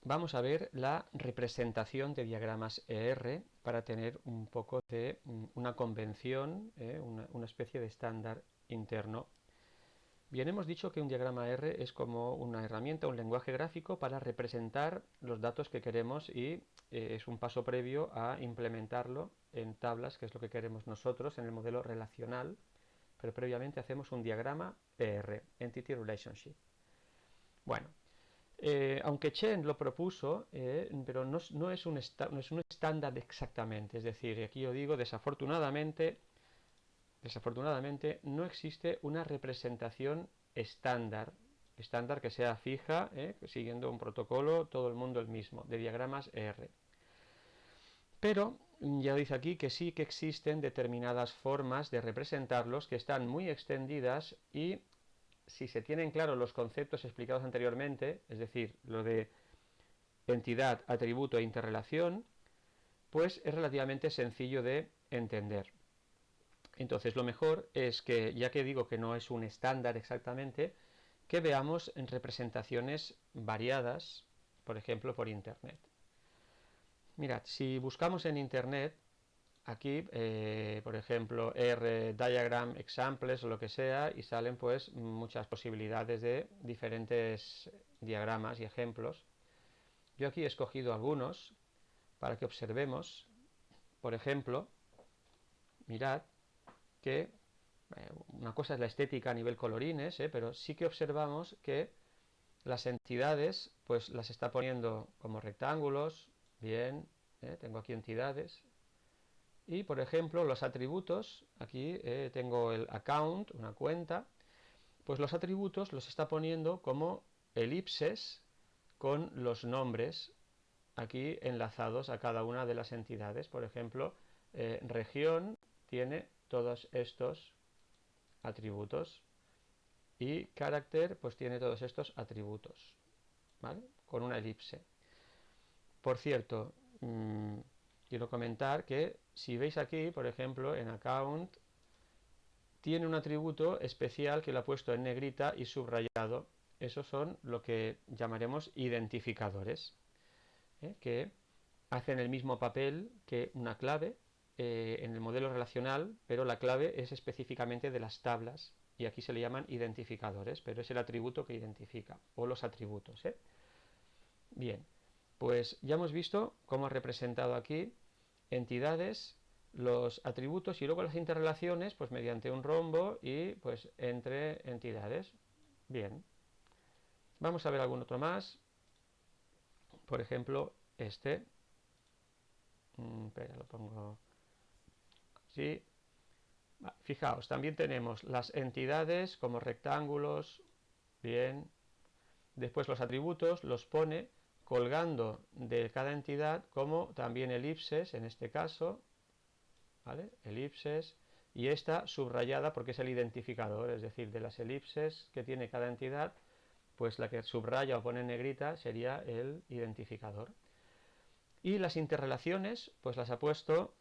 vamos a ver la representación de diagramas ER para tener un poco de una convención, una especie de estándar interno. Bien, hemos dicho que un diagrama R es como una herramienta, un lenguaje gráfico para representar los datos que queremos y es un paso previo a implementarlo en tablas, que es lo que queremos nosotros en el modelo relacional, pero previamente hacemos un diagrama ER, Entity Relationship. Bueno, aunque Chen lo propuso, pero no es un estándar exactamente, es decir, aquí yo digo desafortunadamente no existe una representación estándar que sea fija, siguiendo un protocolo, todo el mundo el mismo, de diagramas R. Pero ya dice aquí que sí que existen determinadas formas de representarlos que están muy extendidas y si se tienen claros los conceptos explicados anteriormente, es decir, lo de entidad, atributo e interrelación, pues es relativamente sencillo de entender. Entonces lo mejor es que, ya que digo que no es un estándar exactamente, que veamos en representaciones variadas, por ejemplo por internet. Mirad, si buscamos en internet, aquí, por ejemplo, R diagram examples o lo que sea, y salen pues muchas posibilidades de diferentes diagramas y ejemplos. Yo aquí he escogido algunos para que observemos. Por ejemplo, mirad que una cosa es la estética a nivel colorines, pero sí que observamos que las entidades pues las está poniendo como rectángulos. Bien, tengo aquí entidades. Y por ejemplo los atributos, aquí tengo el account, una cuenta, pues los atributos los está poniendo como elipses con los nombres aquí enlazados a cada una de las entidades. Por ejemplo, región tiene todos estos atributos y carácter pues tiene todos estos atributos, ¿vale? Con una elipse. Por cierto, quiero comentar que si veis aquí, por ejemplo, en account tiene un atributo especial que lo ha puesto en negrita y subrayado. Esos son lo que llamaremos identificadores, que hacen el mismo papel que una clave en el modelo relacional, pero la clave es específicamente de las tablas y aquí se le llaman identificadores, pero es el atributo que identifica, o los atributos. Bien, pues ya hemos visto cómo ha representado aquí entidades, los atributos y luego las interrelaciones, pues mediante un rombo y pues entre entidades. Bien, vamos a ver algún otro más. Por ejemplo, este. Espera, lo pongo así. Fijaos, también tenemos las entidades como rectángulos. Bien, después los atributos los pone colgando de cada entidad como también elipses, en este caso, ¿vale? Elipses, y esta subrayada porque es el identificador, es decir, de las elipses que tiene cada entidad, pues la que subraya o pone en negrita sería el identificador. Y las interrelaciones, pues las ha puesto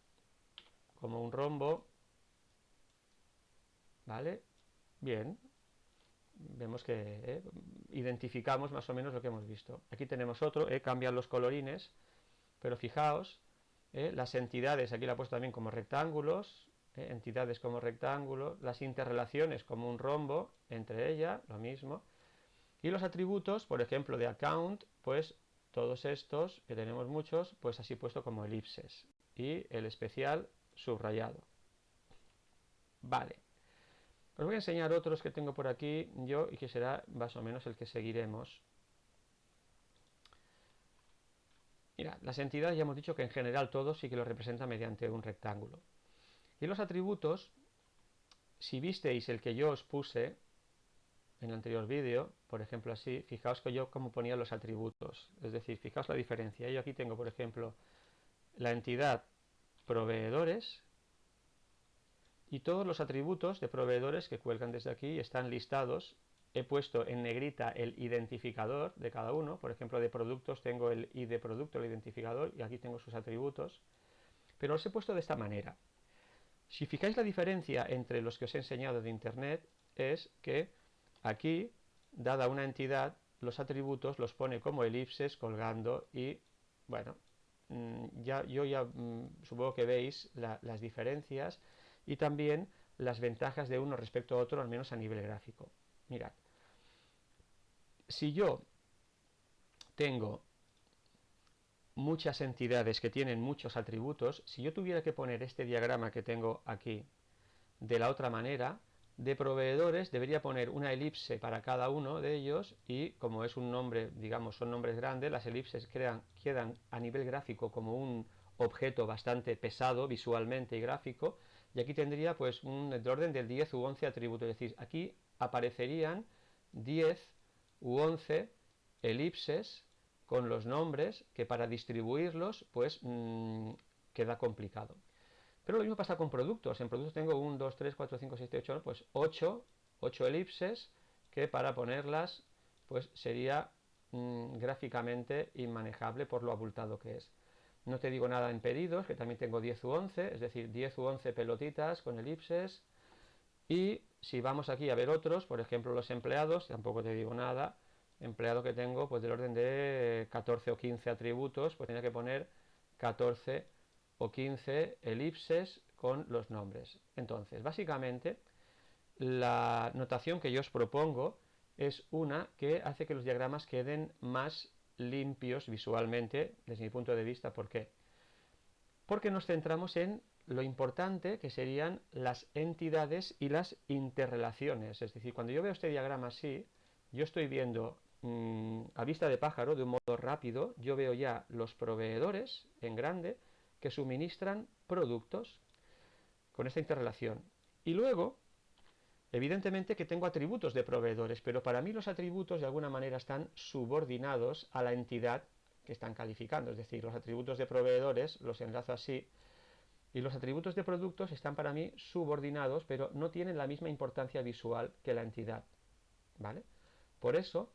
como un rombo, ¿vale? Bien, vemos que identificamos más o menos lo que hemos visto. Aquí tenemos otro, cambian los colorines, pero fijaos, las entidades, aquí la he puesto también como rectángulos, entidades como rectángulo, las interrelaciones como un rombo entre ellas, lo mismo, y los atributos, por ejemplo, de account, pues todos estos, que tenemos muchos, pues así puesto como elipses, y el especial subrayado. Vale. Os voy a enseñar otros que tengo por aquí yo y que será más o menos el que seguiremos. Mira, las entidades ya hemos dicho que en general todos sí que lo representan mediante un rectángulo. Y los atributos, si visteis el que yo os puse en el anterior vídeo, por ejemplo así, fijaos que yo cómo ponía los atributos. Es decir, fijaos la diferencia. Yo aquí tengo, por ejemplo, la entidad proveedores y todos los atributos de proveedores que cuelgan desde aquí están listados. He puesto en negrita el identificador de cada uno. Por ejemplo, de productos tengo el ID de producto, el identificador, y aquí tengo sus atributos. Pero los he puesto de esta manera. Si fijáis la diferencia entre los que os he enseñado de internet, es que aquí, dada una entidad, los atributos los pone como elipses colgando y, bueno, supongo que veis las diferencias y también las ventajas de uno respecto a otro, al menos a nivel gráfico. Mirad, si yo tengo muchas entidades que tienen muchos atributos, si yo tuviera que poner este diagrama que tengo aquí de la otra manera, de proveedores debería poner una elipse para cada uno de ellos y como es un nombre, digamos, son nombres grandes, las elipses quedan a nivel gráfico como un objeto bastante pesado visualmente y gráfico, y aquí tendría pues del orden del 10 u 11 atributos, es decir, aquí aparecerían 10 u 11 elipses con los nombres que para distribuirlos pues queda complicado. Pero lo mismo pasa con productos. En productos tengo 1, 2, 3, 4, 5, 6, 7, 8, pues 8 elipses que para ponerlas pues sería gráficamente inmanejable por lo abultado que es. No te digo nada en pedidos, que también tengo 10 u 11, es decir, 10 u 11 pelotitas con elipses. Y si vamos aquí a ver otros, por ejemplo los empleados, tampoco te digo nada, empleado que tengo pues del orden de 14 o 15 atributos, pues tenía que poner 14 o 15 elipses con los nombres. Entonces, básicamente, la notación que yo os propongo es una que hace que los diagramas queden más limpios visualmente, desde mi punto de vista. ¿Por qué? Porque nos centramos en lo importante que serían las entidades y las interrelaciones. Es decir, cuando yo veo este diagrama así, yo estoy viendo a vista de pájaro, de un modo rápido, yo veo ya los proveedores en grande que suministran productos con esta interrelación. Y luego, evidentemente que tengo atributos de proveedores, pero para mí los atributos de alguna manera están subordinados a la entidad que están calificando. Es decir, los atributos de proveedores los enlazo así y los atributos de productos están para mí subordinados, pero no tienen la misma importancia visual que la entidad. ¿Vale? Por eso,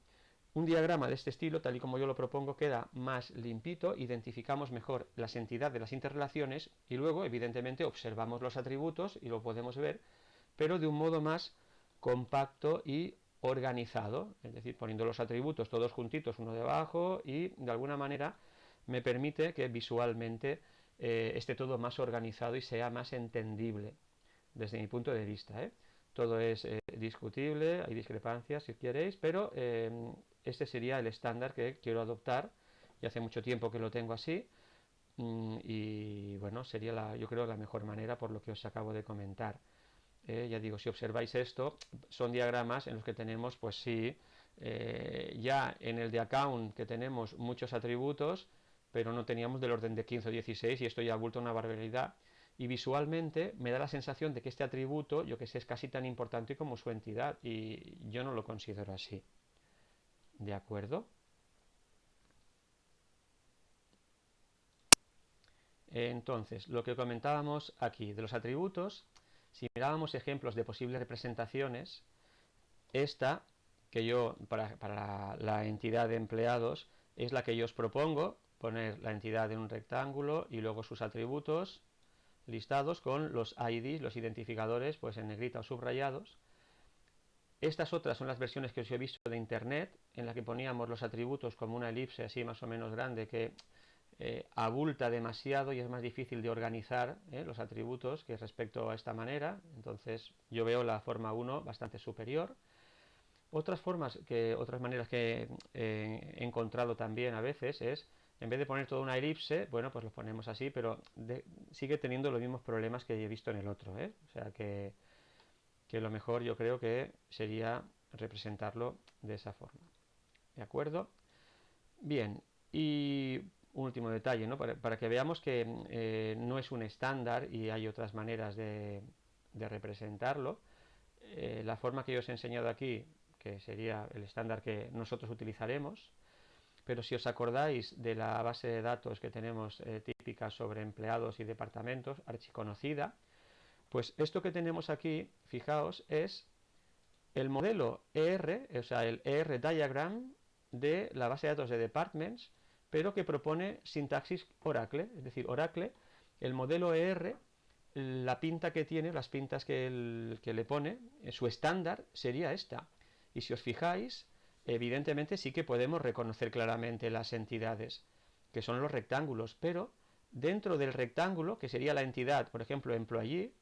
un diagrama de este estilo, tal y como yo lo propongo, queda más limpito, identificamos mejor las entidades de las interrelaciones y luego, evidentemente, observamos los atributos y lo podemos ver, pero de un modo más compacto y organizado, es decir, poniendo los atributos todos juntitos uno debajo y de alguna manera me permite que visualmente esté todo más organizado y sea más entendible desde mi punto de vista. Todo es discutible, hay discrepancias si queréis, pero este sería el estándar que quiero adoptar y hace mucho tiempo que lo tengo así y bueno, sería yo creo la mejor manera por lo que os acabo de comentar. Ya digo, si observáis esto, son diagramas en los que tenemos, pues sí, ya en el de account que tenemos muchos atributos, pero no teníamos del orden de 15 o 16 y esto ya ha vuelto una barbaridad. Y visualmente me da la sensación de que este atributo, yo que sé, es casi tan importante como su entidad y yo no lo considero así. ¿De acuerdo? Entonces, lo que comentábamos aquí de los atributos, si mirábamos ejemplos de posibles representaciones, esta que yo, para la entidad de empleados, es la que yo os propongo, poner la entidad en un rectángulo y luego sus atributos listados con los IDs, los identificadores, pues en negrita o subrayados. Estas otras son las versiones que os he visto de internet, en la que poníamos los atributos como una elipse así más o menos grande que abulta demasiado y es más difícil de organizar los atributos que respecto a esta manera. Entonces yo veo la forma 1 bastante superior. Otras maneras que he encontrado también a veces es, en vez de poner toda una elipse, bueno, pues lo ponemos así, pero sigue teniendo los mismos problemas que he visto en el otro, O sea que lo mejor yo creo que sería representarlo de esa forma. ¿De acuerdo? Bien, y un último detalle, ¿no? Para que veamos que no es un estándar y hay otras maneras de representarlo. La forma que yo os he enseñado aquí, que sería el estándar que nosotros utilizaremos, pero si os acordáis de la base de datos que tenemos típica sobre empleados y departamentos, archiconocida, pues esto que tenemos aquí, fijaos, es el modelo ER, o sea, el ER diagram de la base de datos de departments, pero que propone sintaxis Oracle, es decir, Oracle, el modelo ER, la pinta que tiene, las pintas que le pone, su estándar sería esta. Y si os fijáis, evidentemente sí que podemos reconocer claramente las entidades, que son los rectángulos, pero dentro del rectángulo, que sería la entidad, por ejemplo, employee,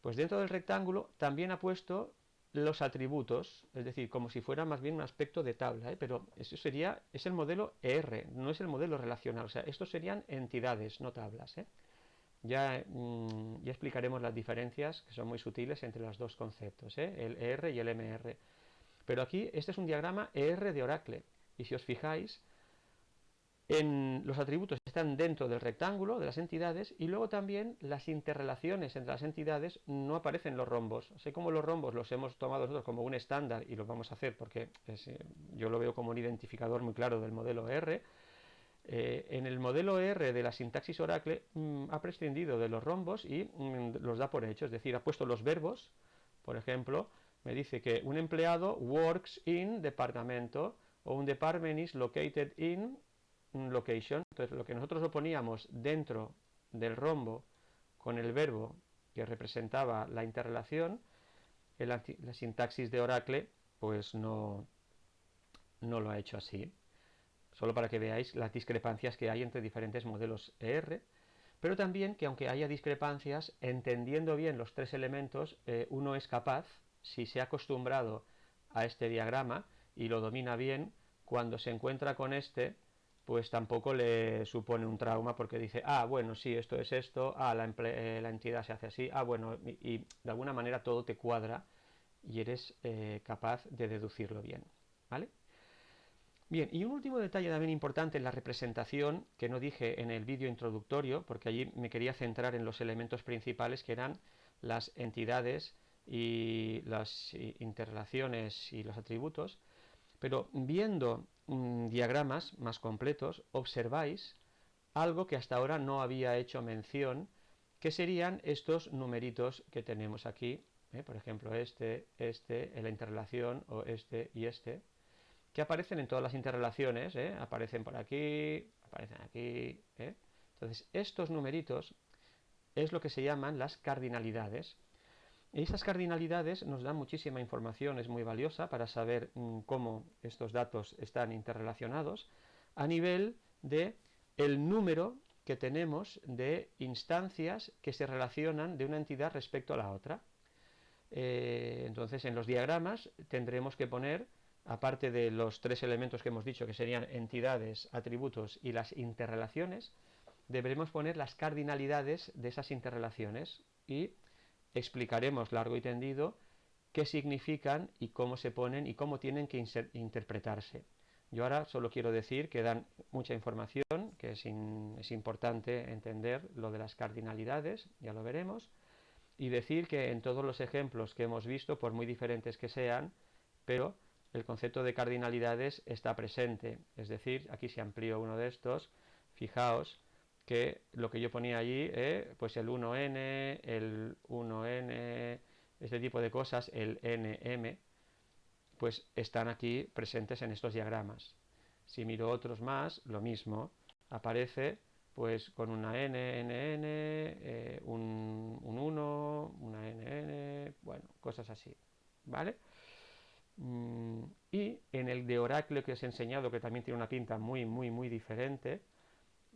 pues dentro del rectángulo también ha puesto los atributos, es decir, como si fuera más bien un aspecto de tabla, pero eso es el modelo ER, no es el modelo relacional, o sea, estos serían entidades, no tablas. Ya explicaremos las diferencias, que son muy sutiles, entre los dos conceptos, el ER y el MR. Pero aquí este es un diagrama ER de Oracle, y si os fijáis, los atributos están dentro del rectángulo de las entidades, y luego también las interrelaciones entre las entidades no aparecen los rombos. Así como los rombos los hemos tomado nosotros como un estándar, y lo vamos a hacer porque yo lo veo como un identificador muy claro del modelo R. En el modelo R de la sintaxis Oracle ha prescindido de los rombos y los da por hecho, es decir, ha puesto los verbos. Por ejemplo, me dice que un empleado works in departamento, o un department is located in location. Entonces, lo que nosotros lo poníamos dentro del rombo con el verbo que representaba la interrelación, la sintaxis de Oracle pues no lo ha hecho así. Solo para que veáis las discrepancias que hay entre diferentes modelos ER, pero también que aunque haya discrepancias, entendiendo bien los tres elementos, uno es capaz, si se ha acostumbrado a este diagrama y lo domina bien, cuando se encuentra con este, pues tampoco le supone un trauma, porque dice, bueno, sí, esto es esto, la entidad se hace así, bueno, y de alguna manera todo te cuadra y eres capaz de deducirlo bien, ¿vale? Bien, y un último detalle también importante en la representación, que no dije en el vídeo introductorio, porque allí me quería centrar en los elementos principales, que eran las entidades y las interrelaciones y los atributos, pero viendo diagramas más completos, observáis algo que hasta ahora no había hecho mención, que serían estos numeritos que tenemos aquí, por ejemplo la interrelación, o este y este, que aparecen en todas las interrelaciones, aparecen por aquí, aparecen aquí. Entonces, estos numeritos es lo que se llaman las cardinalidades. Y esas cardinalidades nos dan muchísima información, es muy valiosa para saber cómo estos datos están interrelacionados a nivel de el número que tenemos de instancias que se relacionan de una entidad respecto a la otra. Entonces, en los diagramas tendremos que poner, aparte de los tres elementos que hemos dicho, que serían entidades, atributos y las interrelaciones, deberemos poner las cardinalidades de esas interrelaciones y explicaremos largo y tendido qué significan y cómo se ponen y cómo tienen que interpretarse. Yo ahora solo quiero decir que dan mucha información, que es importante entender lo de las cardinalidades, ya lo veremos, y decir que en todos los ejemplos que hemos visto, por muy diferentes que sean, pero el concepto de cardinalidades está presente. Es decir, aquí se amplió uno de estos, fijaos que lo que yo ponía allí, pues el 1n, el 1n, este tipo de cosas, el nm, pues están aquí presentes en estos diagramas. Si miro otros más, lo mismo, aparece pues con una NNN, un 1, una NN, bueno, cosas así, ¿vale? Y en el de Oracle que os he enseñado, que también tiene una pinta muy, muy, muy diferente,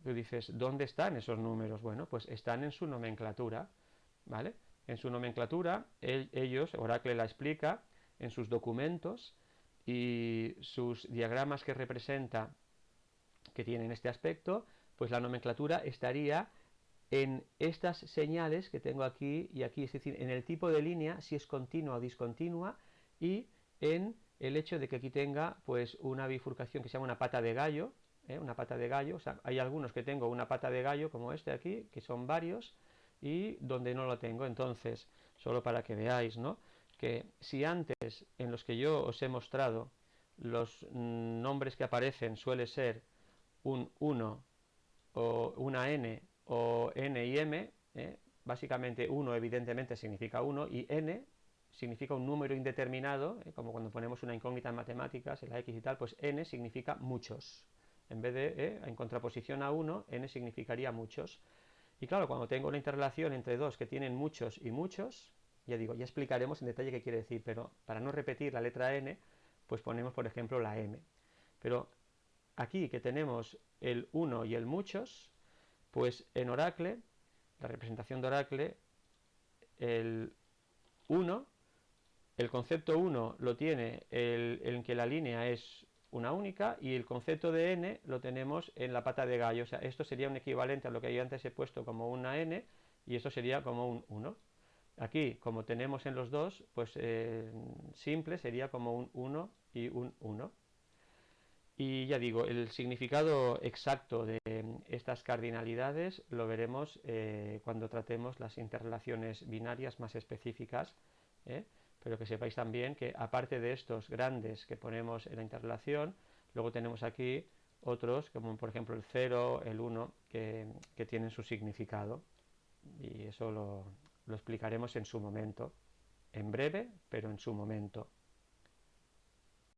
tú dices, ¿dónde están esos números? Bueno, pues están en su nomenclatura, ¿vale? En su nomenclatura, Oracle la explica en sus documentos, y sus diagramas que representa, que tienen este aspecto, pues la nomenclatura estaría en estas señales que tengo aquí y aquí, es decir, en el tipo de línea, si es continua o discontinua, y en el hecho de que aquí tenga pues una bifurcación que se llama una pata de gallo, una pata de gallo. O sea, hay algunos que tengo una pata de gallo como este aquí, que son varios, y donde no lo tengo. Entonces, solo para que veáis, ¿no?, que si antes en los que yo os he mostrado los nombres que aparecen suele ser un 1 o una n o n y m, básicamente 1 evidentemente significa 1 y n significa un número indeterminado, como cuando ponemos una incógnita en matemáticas, en la x y tal, pues n significa muchos. En vez de, en contraposición a 1, n significaría muchos. Y claro, cuando tengo una interrelación entre dos que tienen muchos y muchos, ya digo, ya explicaremos en detalle qué quiere decir, pero para no repetir la letra n, pues ponemos por ejemplo la m. Pero aquí que tenemos el 1 y el muchos, pues en Oracle, la representación de Oracle, el 1, el concepto 1 lo tiene en que la línea es una única, y el concepto de n lo tenemos en la pata de gallo. O sea, esto sería un equivalente a lo que yo antes he puesto como una n, y esto sería como un 1. Aquí, como tenemos en los dos, pues simple sería como un 1 y un 1. Y ya digo, el significado exacto de estas cardinalidades lo veremos cuando tratemos las interrelaciones binarias más específicas, pero que sepáis también que aparte de estos grandes que ponemos en la interrelación, luego tenemos aquí otros, como por ejemplo el 0, el 1, que tienen su significado, y eso lo explicaremos en su momento, en breve, pero en su momento.